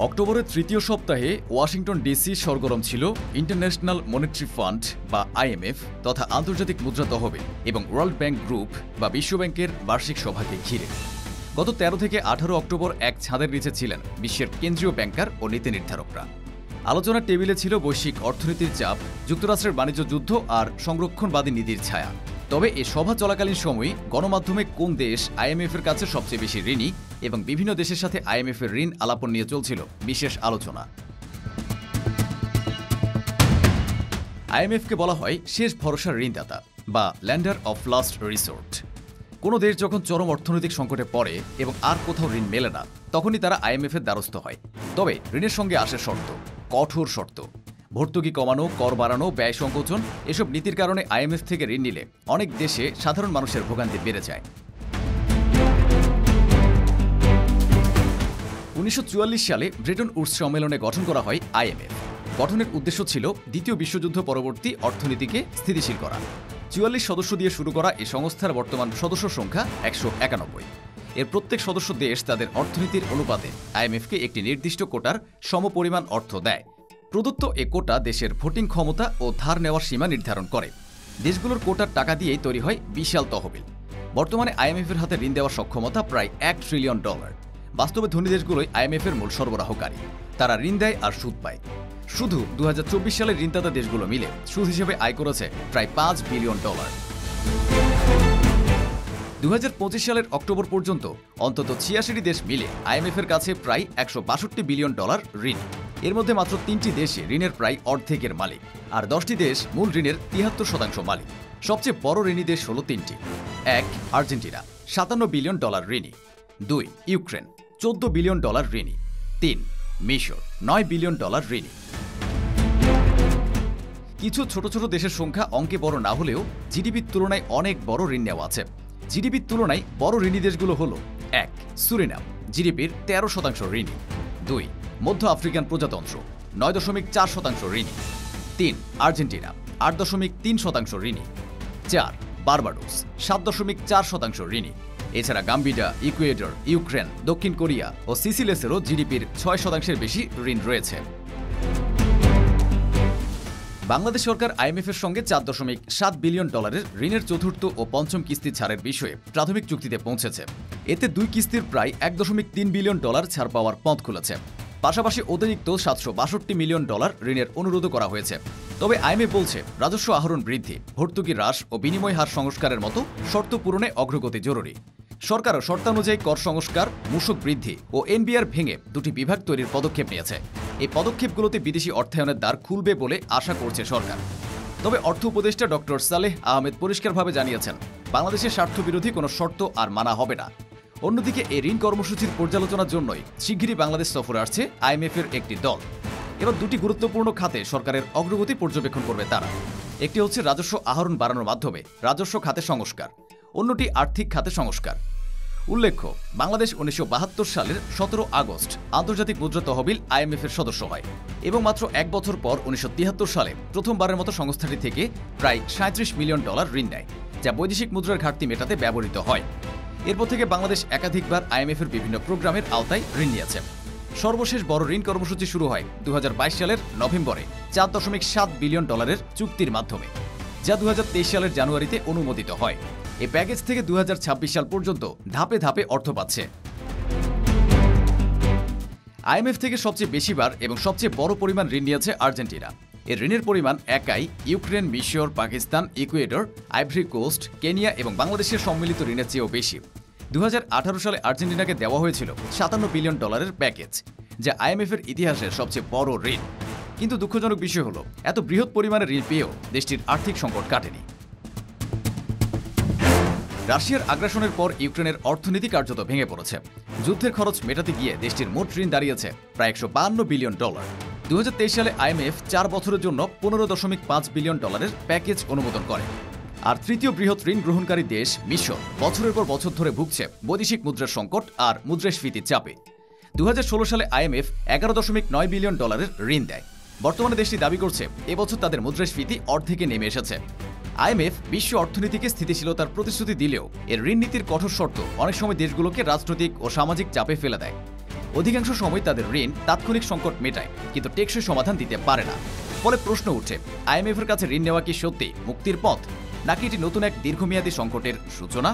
অক্টোবরের তৃতীয় সপ্তাহে ওয়াশিংটন ডিসি সরগরম ছিল ইন্টারন্যাশনাল মনিটারি ফান্ড বা আইএমএফ তথা আন্তর্জাতিক মুদ্রা তহবিল এবং ওয়ার্ল্ড ব্যাংক গ্রুপ বা বিশ্বব্যাংকের বার্ষিক সভাকে ঘিরে। গত ১৩ থেকে ১৮ অক্টোবর এক ছাদের নিচে ছিলেন বিশ্বের কেন্দ্রীয় ব্যাংকার ও নীতি নির্ধারকরা। আলোচনার টেবিলে ছিল বৈশ্বিক অর্থনীতির চাপ, যুক্তরাষ্ট্রের বাণিজ্য যুদ্ধ আর সংরক্ষণবাদী নীতির ছায়া। তবে এ সভা চলাকালীন সময়ে গণমাধ্যমে কোন দেশ আইএমএফ এর কাছে সবচেয়ে বেশি ঋণী এবং বিভিন্ন দেশের সাথে আইএমএফ এর ঋণ আলাপন নিয়ে চলছিল বিশেষ আলোচনা। আইএমএফকে বলা হয় শেষ ভরসার ঋণদাতা বা ল্যান্ডার অফ লাস্ট রিসোর্ট। কোনো দেশ যখন চরম অর্থনৈতিক সংকটে পড়ে এবং আর কোথাও ঋণ মেলে না, তখনই তারা আইএমএফ এর দ্বারস্থ হয়। তবে ঋণের সঙ্গে আসে শর্ত, কঠোর শর্ত। ভর্তুকি কমানো, কর বাড়ানো, ব্যয় সংকোচন এসব নীতির কারণে আইএমএফ থেকে ঋণ নিলে অনেক দেশে সাধারণ মানুষের ভোগান্তি বেড়ে যায়। ১৯৪৪ সালে ব্রেটন উডস সম্মেলনে গঠন করা হয় আইএমএফ। গঠনের উদ্দেশ্য ছিল দ্বিতীয় বিশ্বযুদ্ধ পরবর্তী অর্থনীতিকে স্থিতিশীল করা। ৪৪ সদস্য দিয়ে শুরু করা এই সংস্থার বর্তমান সদস্য সংখ্যা ১৯১। এর প্রত্যেক সদস্য দেশ তাদের অর্থনীতির অনুপাতে আইএমএফকে একটি নির্দিষ্ট কোটার সমপরিমাণ অর্থ দেয়। প্রদত্ত এ কোটা দেশের ভোটিং ক্ষমতা ও ধার নেওয়ার সীমা নির্ধারণ করে। দেশগুলোর কোটার টাকা দিয়েই তৈরি হয় বিশাল তহবিল। বর্তমানে আইএমএফ এর হাতে ঋণ দেওয়ার সক্ষমতা প্রায় $1 ট্রিলিয়ন। বাস্তবে ধনী দেশগুলোই আইএমএফ এর মূল সরবরাহকারী। তারা ঋণ দেয় আর সুদ পায়। শুধু ২০২৪ সালে ঋণদাতা দেশগুলো মিলে সুদ হিসেবে আয় করেছে প্রায় $5 বিলিয়ন। ২০২৫ সালের অক্টোবর পর্যন্ত অন্তত ৮৬টি দেশ মিলে আইএমএফ এর কাছে প্রায় $১৬২ বিলিয়ন ঋণ। এর মধ্যে মাত্র ৩টি দেশে ঋণের প্রায় অর্ধেকের মালিক, আর 10টি দেশ মূল ঋণের ৭৩% মালিক। সবচেয়ে বড় ঋণী দেশ হল ৩টি। ১. আর্জেন্টিনা, $৫৭ বিলিয়ন ঋণী। ২. ইউক্রেন, $১৪ বিলিয়ন ঋণী। ৩. মিশর, $৯ বিলিয়ন ঋণী। কিছু ছোট ছোট দেশের সংখ্যা অঙ্কে বড় না হলেও জিডিপির তুলনায় অনেক বড় ঋণ নেওয়া আছে। জিডিপির তুলনায় বড় ঋণী দেশগুলো হল: ১. সুরিনাম, জিডিপির 13% ঋণী। ২. মধ্য আফ্রিকান প্রজাতন্ত্র, ৯.৪% ঋণী। ৩. আর্জেন্টিনা, ৮.৩% ঋণী। ৪. বার্বাডোস, ৭.৪% ঋণী। এছাড়া গাম্বিয়া, ইকুয়েডর, ইউক্রেন, দক্ষিণ কোরিয়া ও সিসিলেসেরও জিডিপির ৬% বেশি ঋণ রয়েছে। বাংলাদেশ সরকার আইএমএফ এর সঙ্গে $৪.৭ বিলিয়ন ঋণের চতুর্থ ও পঞ্চম কিস্তি ছাড়ের বিষয়ে প্রাথমিক চুক্তিতে পৌঁছেছে। এতে ২ কিস্তির প্রায় $১.৩ বিলিয়ন ছাড় পাওয়ার পথ খুলেছে। পাশাপাশি অতিরিক্ত $৭৬২ মিলিয়ন ঋণের অনুরোধও করা হয়েছে। তবে আইএমএফ বলছে রাজস্ব আহরণ বৃদ্ধি, ভর্তুকি হ্রাস ও বিনিময় হার সংস্কারের মতো শর্ত পূরণে অগ্রগতি জরুরি। সরকারও শর্তানুযায়ী কর সংস্কার, মূসক বৃদ্ধি ও এনবিআর ভেঙে ২টি বিভাগ তৈরির পদক্ষেপ নিয়েছে। এই পদক্ষেপগুলোতে বিদেশি অর্থায়নের দ্বার খুলবে বলে আশা করছে সরকার। তবে অর্থ উপদেষ্টা ডক্টর সালেহ আহমেদ পরিষ্কারভাবে জানিয়েছেন, বাংলাদেশের স্বার্থবিরোধী কোনো শর্ত আর মানা হবে না। অন্যদিকে এই ঋণ কর্মসূচির পর্যালোচনার জন্যই শিগগিরই বাংলাদেশ সফরে আসছে আইএমএফ এর একটি দল। এবার ২টি গুরুত্বপূর্ণ খাতে সরকারের অগ্রগতি পর্যবেক্ষণ করবে তারা। একটি হচ্ছে রাজস্ব আহরণ বাড়ানোর মাধ্যমে রাজস্ব খাতে সংস্কার, অন্যটি আর্থিক খাতে সংস্কার। উল্লেখ্য, বাংলাদেশ ১৯৭২ সালের ১৭ আগস্ট আন্তর্জাতিক মুদ্রা তহবিল আইএমএফ এর সদস্য হয় এবং মাত্র ১ বছর পর ১৯৭৩ সালে প্রথমবারের মতো সংস্থাটি থেকে প্রায় $৩৭ মিলিয়ন ঋণ নেয়, যা বৈদেশিক মুদ্রার ঘাটতি মেটাতে ব্যবহৃত হয়। এরপর থেকে বাংলাদেশ একাধিকবার আইএমএফ এর বিভিন্ন প্রোগ্রামের আওতায় ঋণ নিয়েছে। সর্বশেষ বড় ঋণ কর্মসূচি শুরু হয় ২০২২ সালের নভেম্বরে $৪.৭ বিলিয়ন চুক্তির মাধ্যমে, যা ২০২৩ সালের জানুয়ারিতে অনুমোদিত হয়। এই প্যাকেজ থেকে ২০২৬ সাল পর্যন্ত ধাপে ধাপে অর্থ পাচ্ছে। আইএমএফ থেকে সবচেয়ে বেশিবার এবং সবচেয়ে বড় পরিমাণ ঋণ নিয়েছে আর্জেন্টিনা। এর ঋণের পরিমাণ একাই ইউক্রেন, মিশর, Pakistan, Ecuador, Ivory Coast, Kenya এবং বাংলাদেশের সম্মিলিত ঋণের চেয়েও বেশি। ২০১৮ সালে আর্জেন্টিনাকে দেওয়া হয়েছিল $৫৭ বিলিয়ন প্যাকেজ, যা আইএমএফ এর ইতিহাসের সবচেয়ে বড় ঋণ। কিন্তু দুঃখজনক বিষয় হল, এত বৃহৎ পরিমাণের ঋণ পেয়েও দেশটির আর্থিক সংকট কাটেনি। রাশিয়ার আগ্রাসনের পর ইউক্রেনের অর্থনীতি কার্যত ভেঙে পড়েছে। যুদ্ধের খরচ মেটাতে গিয়ে দেশটির মোট ঋণ দাঁড়িয়েছে প্রায় $১৫২ বিলিয়ন। ২০২৩ সালে আইএমএফ ৪ বছরের জন্য $১৫.৫ বিলিয়ন প্যাকেজ অনুমোদন করে। আর তৃতীয় বৃহৎ ঋণ গ্রহণকারী দেশ মিশর বছরের পর বছর ধরে ভুগছে বৈদেশিক মুদ্রার সংকট আর মুদ্রাস্ফীতির চাপে। ২০১৬ সালে আইএমএফ $১১.৯ বিলিয়ন ঋণ দেয়। বর্তমানে দেশটি দাবি করছে এবছর তাদের মুদ্রাস্ফীতি অর্ধেকে নেমে এসেছে। আইএমএফ বিশ্ব অর্থনীতিকে স্থিতিশীলতার প্রতিশ্রুতি দিলেও এর ঋণ নীতির কঠোর শর্ত অনেক সময় দেশগুলোকে রাজনৈতিক ও সামাজিক চাপে ফেলে দেয়। অধিকাংশ সময় তাদের ঋণ তাৎক্ষণিক সংকট মেটায়, কিন্তু টেকসই সমাধান দিতে পারে না। ফলে প্রশ্ন উঠছে, আইএমএফের কাছে ঋণ নেওয়া কি সত্যি মুক্তির পথ, নাকি এটি নতুন এক দীর্ঘমেয়াদী সংকটের সূচনা?